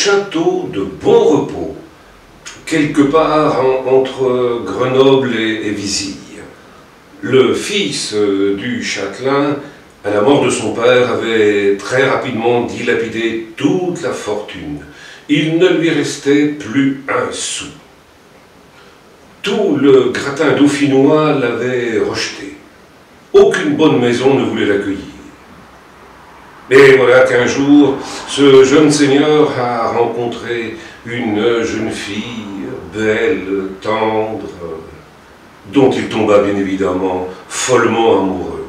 château de Bon Repos, quelque part entre Grenoble et Vizille. Le fils du châtelain, à la mort de son père, avait très rapidement dilapidé toute la fortune. Il ne lui restait plus un sou. Tout le gratin dauphinois l'avait rejeté. Aucune bonne maison ne voulait l'accueillir. Mais voilà qu'un jour, ce jeune seigneur a rencontré une jeune fille, belle, tendre, dont il tomba bien évidemment follement amoureux.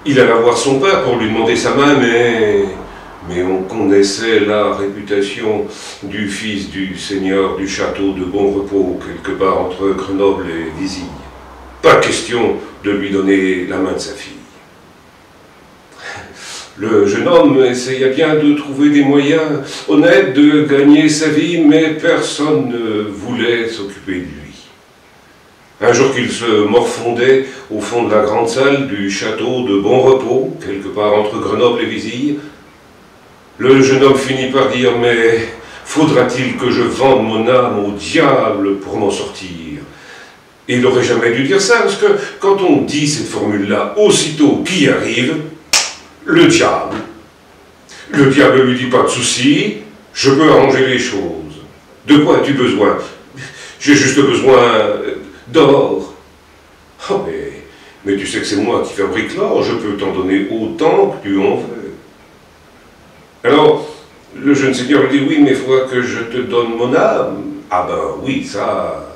Il alla voir son père pour lui demander sa main, mais on connaissait la réputation du fils du seigneur du château de Bon Repos, quelque part entre Grenoble et Vizille. Pas question de lui donner la main de sa fille. Le jeune homme essaya bien de trouver des moyens honnêtes de gagner sa vie, mais personne ne voulait s'occuper de lui. Un jour qu'il se morfondait au fond de la grande salle du château de Bon Repos, quelque part entre Grenoble et Vizille, le jeune homme finit par dire « Mais faudra-t-il que je vende mon âme au diable pour m'en sortir ?» Et il n'aurait jamais dû dire ça, parce que quand on dit cette formule-là, aussitôt qui arrive, le diable. Le diable lui dit « Pas de souci, je peux arranger les choses. De quoi as-tu besoin? J'ai juste besoin d'or. Oh, mais tu sais que c'est moi qui fabrique l'or, je peux t'en donner autant que tu en veux. » Alors, le jeune seigneur lui dit « Oui, mais il faudra que je te donne mon âme. » Ah ben oui, ça...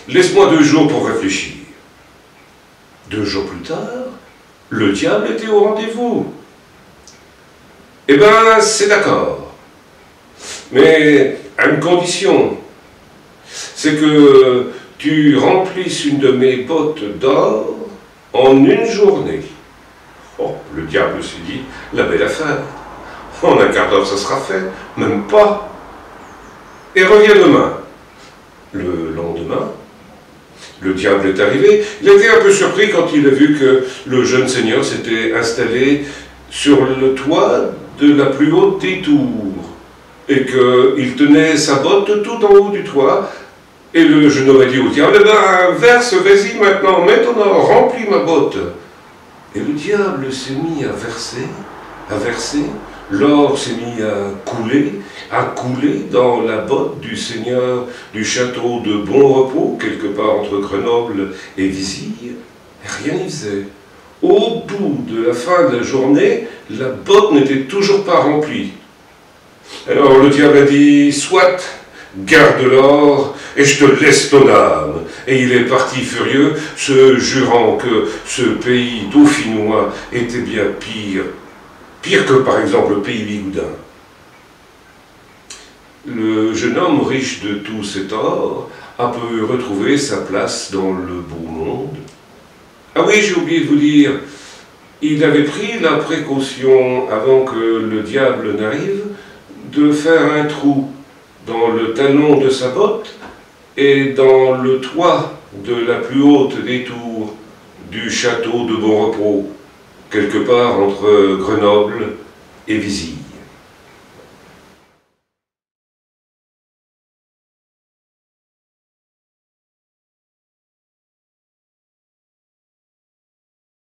Laisse-moi 2 jours pour réfléchir. 2 jours plus tard, le diable était au rendez-vous. Eh ben, c'est d'accord. Mais à une condition. C'est que tu remplisses une de mes bottes d'or en une journée. Oh, le diable s'est dit, la belle affaire. En un quart d'heure, ça sera fait. Même pas. Et reviens demain. Le lendemain, le diable est arrivé. Il était un peu surpris quand il a vu que le jeune seigneur s'était installé sur le toit de la plus haute des tours et qu'il tenait sa botte tout en haut du toit. Et le jeune homme a dit au diable, eh ben, verse, vas-y maintenant, mets ton or, remplis ma botte. Et le diable s'est mis à verser, l'or s'est mis à couler dans la botte du seigneur du château de Bon Repos, quelque part entre Grenoble et Vizille. Et rien n'y faisait. Au bout de la fin de la journée, la botte n'était toujours pas remplie. Alors le diable a dit, soit, garde l'or et je te laisse ton âme. Et il est parti furieux, se jurant que ce pays dauphinois était bien pire que par exemple le pays bigoudin. Le jeune homme riche de tout cet or a pu retrouver sa place dans le beau monde. Ah oui, j'ai oublié de vous dire, il avait pris la précaution, avant que le diable n'arrive, de faire un trou dans le talon de sa botte et dans le toit de la plus haute des tours du château de Bon Repos, quelque part entre Grenoble et Vizille.